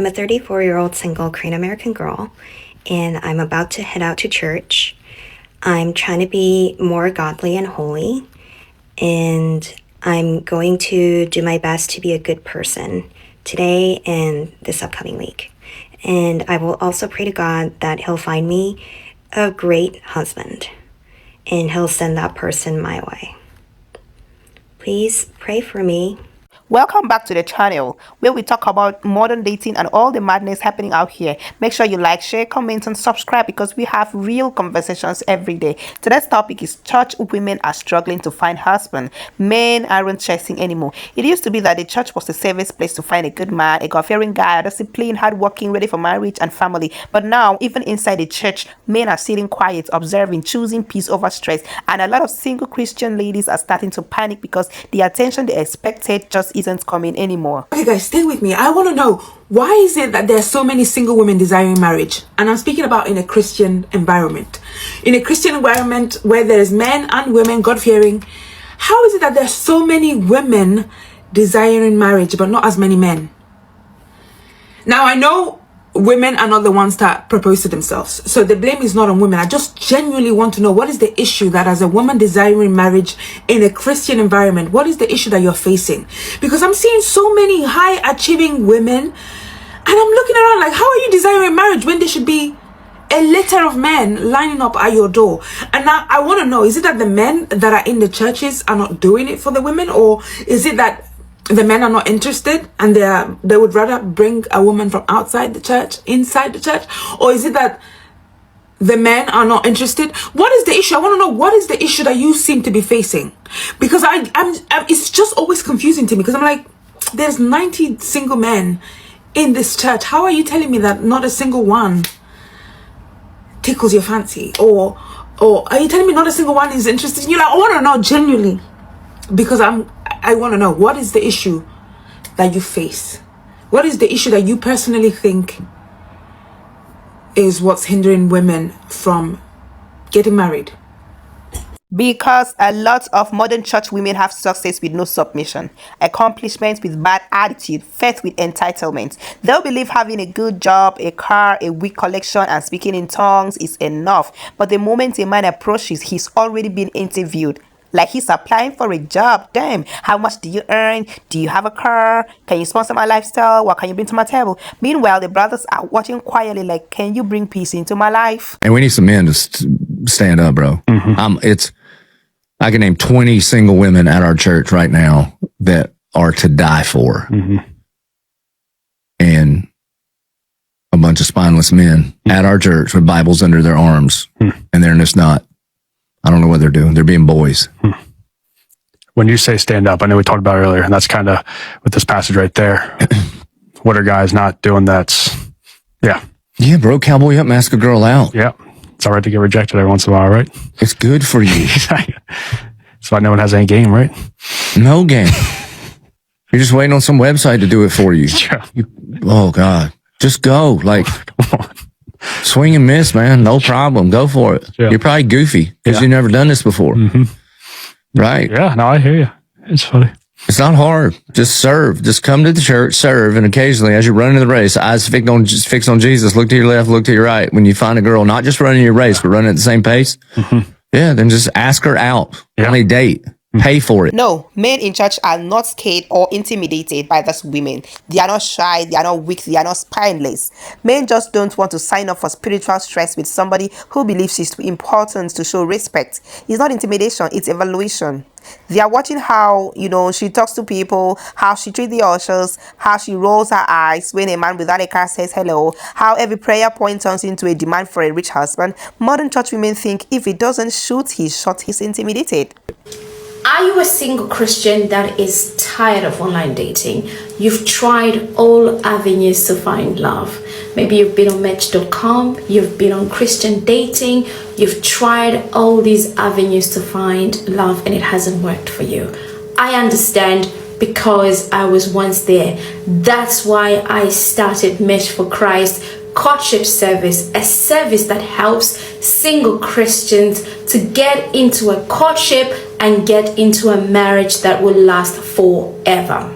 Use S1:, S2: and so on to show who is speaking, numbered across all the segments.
S1: I'm a 34-year-old single Korean American girl, and I'm about to head out to church. I'm trying to be more godly and holy, and I'm going to do my best to be a good person today and this upcoming week. And I will also pray to God that He'll find me a great husband, and He'll send that person my way. Please pray for me.
S2: Welcome back to the channel where we talk about modern dating and all the madness happening out here. Make sure you like, share, comment, and subscribe because we have real conversations every day. Today's topic is church women are struggling to find husband. Men aren't chasing anymore. It used to be that the church was the safest place to find a good man, a God-fearing guy, disciplined, hardworking, ready for marriage and family. But now, even inside the church, men are sitting quiet, observing, choosing peace over stress. And a lot of single Christian ladies are starting to panic because the attention they expected just isn't coming anymore.
S3: Okay guys, stay with me. I want to know, why is it that there are so many single women desiring marriage? And I'm speaking about in a Christian environment. In a Christian environment where there is men and women God-fearing, how is it that there are so many women desiring marriage but not as many men? Now I know women are not the ones that propose to themselves, so the blame is not on women. I just genuinely want to know, what is the issue that as a woman desiring marriage in a Christian environment, what is the issue that you're facing? Because I'm seeing so many high achieving women and I'm looking around like, how are you desiring marriage when there should be a litter of men lining up at your door? And now I want to know, is it that the men that are in the churches are not doing it for the women, or is it that the men are not interested and they would rather bring a woman from outside the church inside the church? Or is it that the men are not interested? What is the issue? I want to know, what is the issue that you seem to be facing? Because I'm it's just always confusing to me, because I'm like, there's 90 single men in this church. How are you telling me that not a single one tickles your fancy? Or are you telling me not a single one is interested in you? Like, I want to know genuinely, because I want to know, what is the issue that you face? What is the issue that you personally think is what's hindering women from getting married?
S2: Because a lot of modern church women have success with no submission, accomplishments with bad attitude, faith with entitlement. They'll believe having a good job, a car, a weak collection, and speaking in tongues is enough. But the moment a man approaches, he's already been interviewed. Like he's applying for a job. Damn, how much do you earn? Do you have a car? Can you sponsor my lifestyle? What can you bring to my table? Meanwhile, the brothers are watching quietly like, can you bring peace into my life?
S4: And we need some men to stand up, bro. I can name 20 single women at our church right now that are to die for. And a bunch of spineless men at our church with Bibles under their arms. And they're just not. I don't know what they're doing. They're being boys.
S5: When you say stand up, I know we talked about it earlier, and that's kind of with this passage right there. What are guys not doing? Yeah,
S4: bro, cowboy up and ask a girl out.
S5: Yeah. It's all right to get rejected every once in a while, right?
S4: It's good for you.
S5: That's why no one has any game, right?
S4: No game. You're just waiting on some website to do it for you. Oh, God. Just go. Like,
S5: come on.
S4: Swing and miss, man. No problem. Go for it. You're probably goofy because you've never done this before. Right?
S5: Yeah, no, I hear you. It's funny.
S4: It's not hard. Just serve. Just come to the church, serve, and occasionally, as you're running the race, eyes fixed on Jesus, look to your left, look to your right. When you find a girl, not just running your race, but running at the same pace, then just ask her out on a date. Pay for it.
S2: No, men in church are not scared or intimidated by those women. They are not shy, they are not weak, they are not spineless. Men just don't want to sign up for spiritual stress with somebody who believes she's too important to show respect. It's not intimidation, it's evaluation. They are watching how, she talks to people, how she treats the ushers, how she rolls her eyes when a man without a car says hello, how every prayer point turns into a demand for a rich husband. Modern church women think if he doesn't shoot his shot, he's intimidated.
S6: Are you a single Christian that is tired of online dating? You've tried all avenues to find love. Maybe you've been on Match.com, you've been on Christian dating, you've tried all these avenues to find love and it hasn't worked for you. I understand because I was once there. That's why I started Mesh for Christ courtship service, a service that helps single Christians to get into a courtship and get into a marriage that will last forever.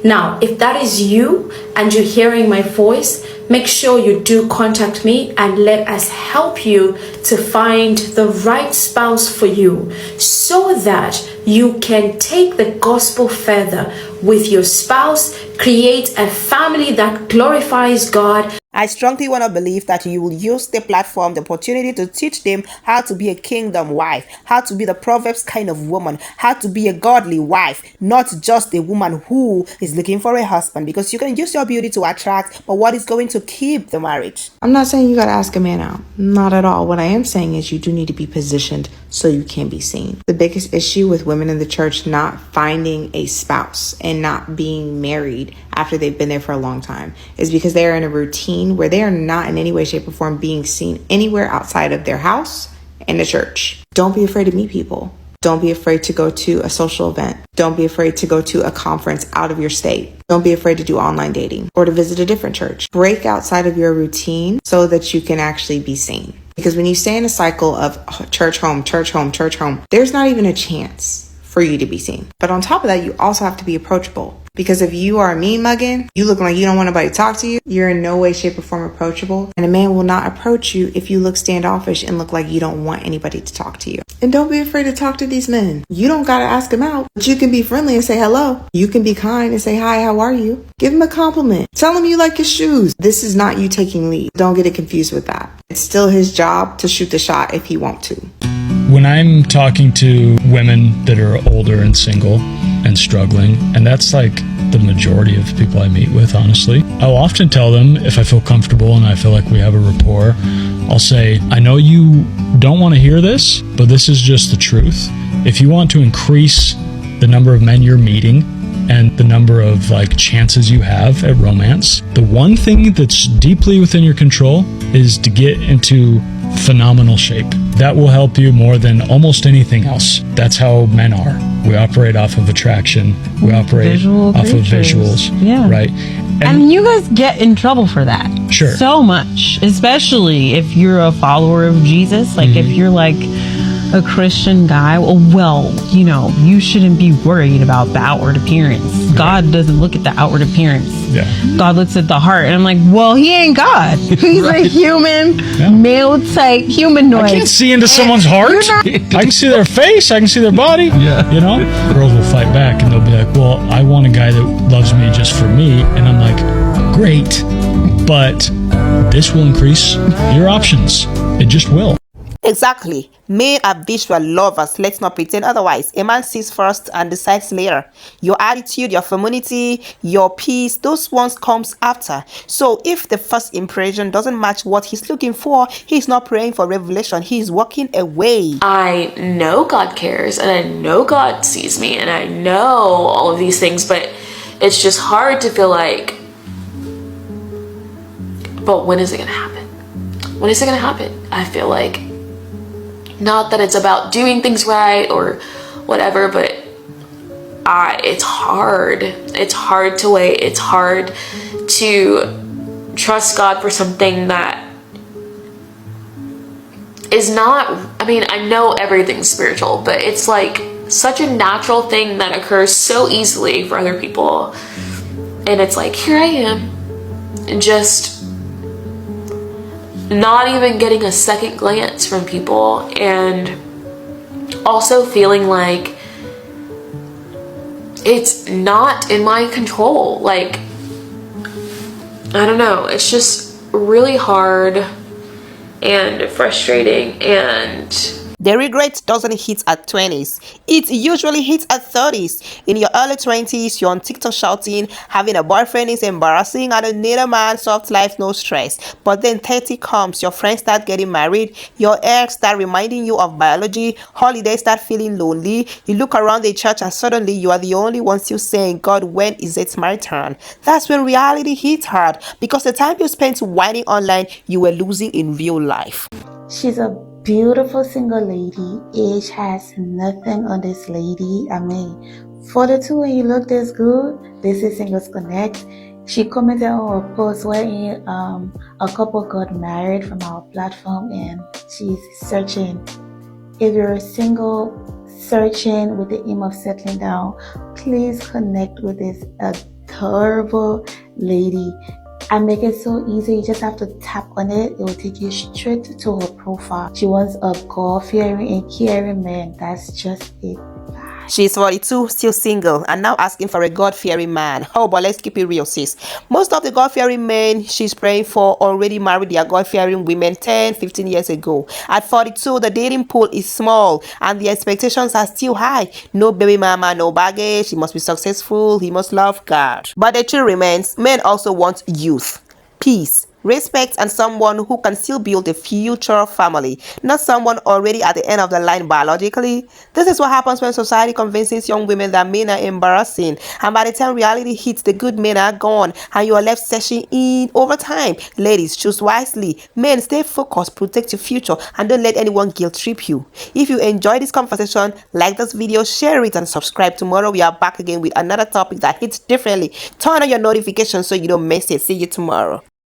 S6: Now, if that is you and you're hearing my voice, make sure you do contact me and let us help you to find the right spouse for you so that you can take the gospel further with your spouse, create a family that glorifies God.
S2: I strongly want to believe that you will use the platform, the opportunity to teach them how to be a kingdom wife, how to be the Proverbs kind of woman, how to be a godly wife, not just a woman who is looking for a husband, because you can use your beauty to attract, but what is going to keep the marriage?
S7: I'm not saying you got to ask a man out. Not at all. What I am saying is you do need to be positioned so you can be seen. The biggest issue with women in the church not finding a spouse and not being married after they've been there for a long time is because they are in a routine where they are not in any way, shape, or form being seen anywhere outside of their house and the church. Don't be afraid to meet people. Don't be afraid to go to a social event. Don't be afraid to go to a conference out of your state. Don't be afraid to do online dating or to visit a different church. Break outside of your routine so that you can actually be seen. Because when you stay in a cycle of church, home, church, home, church, home, there's not even a chance for you to be seen. But on top of that, you also have to be approachable. Because if you are mean mugging, you look like you don't want nobody to talk to you, you're in no way, shape, or form approachable. And a man will not approach you if you look standoffish and look like you don't want anybody to talk to you. And don't be afraid to talk to these men. You don't gotta ask them out, but you can be friendly and say hello. You can be kind and say, hi, how are you? Give him a compliment. Tell him you like his shoes. This is not you taking lead. Don't get it confused with that. It's still his job to shoot the shot if he wants to.
S8: When I'm talking to women that are older and single and struggling, and that's like the majority of people I meet with, honestly, I'll often tell them, if I feel comfortable and I feel like we have a rapport, I'll say, I know you don't want to hear this, but this is just the truth. If you want to increase the number of men you're meeting and the number of like chances you have at romance, the one thing that's deeply within your control is to get into phenomenal shape. That will help you more than almost anything else. That's how men are. We operate off of attraction. We operate
S9: Visual
S8: off
S9: creatures.
S8: of visuals.
S9: Yeah.
S8: Right.
S9: And you guys get in trouble for that.
S8: Sure.
S9: So much. Especially if you're a follower of Jesus. Like if you're like a Christian guy, well, you know, you shouldn't be worried about the outward appearance. God doesn't look at the outward appearance.
S8: Yeah.
S9: God looks at the heart. And I'm like, well, he ain't God. He's a human, male type humanoid.
S8: I can't see into someone's heart. I can see their face. I can see their body. Yeah. You know, girls will fight back and they'll be like, well, I want a guy that loves me just for me. And I'm like, great, but this will increase your options. It just will.
S2: Exactly. Men are visual lovers. Let's not pretend otherwise. A man sees first and decides later. Your attitude, your femininity, your peace, those ones comes after. So if the first impression doesn't match what he's looking for, he's not praying for revelation. He's walking away.
S10: I know God cares and I know God sees me and I know all of these things, but it's just hard to feel like, but when is it going to happen? When is it going to happen? I feel like, not that it's about doing things right or whatever, but it's hard. It's hard to wait. It's hard to trust God for something that is not, I mean, I know everything's spiritual, but it's like such a natural thing that occurs so easily for other people. And it's like, here I am, just not even getting a second glance from people, and also feeling like it's not in my control. Like, I don't know, it's just really hard and frustrating, and
S2: the regret doesn't hit at 20s. It usually hits at 30s. In your early 20s, you're on TikTok shouting, having a boyfriend is embarrassing, I don't need a man, soft life, no stress. But then 30 comes, your friends start getting married, your ex start reminding you of biology, holidays start feeling lonely, you look around the church and suddenly you are the only one still saying, God, when is it my turn? That's when reality hits hard, because the time you spent whining online, you were losing in real life.
S11: She's a beautiful single lady. Age has nothing on this lady. I mean, 42 and you look this good. This is Singles Connect. She commented on a post wherein a couple got married from our platform, and she's searching. If you're single, searching with the aim of settling down, please connect with this adorable lady. I make it so easy. You just have to tap on it. It will take you straight to her profile. She wants a God-fearing and caring man. That's just it.
S2: She's 42, still single, and now asking for a God-fearing man. Oh, but let's keep it real, sis. Most of the God-fearing men she's praying for already married their God-fearing women 10, 15 years ago. At 42, the dating pool is small, and the expectations are still high. No baby mama, no baggage. He must be successful. He must love God. But the truth remains, men also want youth, peace, respect, and someone who can still build a future family, not someone already at the end of the line biologically. This is what happens when society convinces young women that men are embarrassing, and by the time reality hits, the good men are gone and you are left searching in over time. Ladies, choose wisely. Men, stay focused, protect your future, and don't let anyone guilt trip you. If you enjoyed this conversation, like this video, share it, and subscribe. Tomorrow we are back again with another topic that hits differently. Turn on your notifications so you don't miss it. See you tomorrow.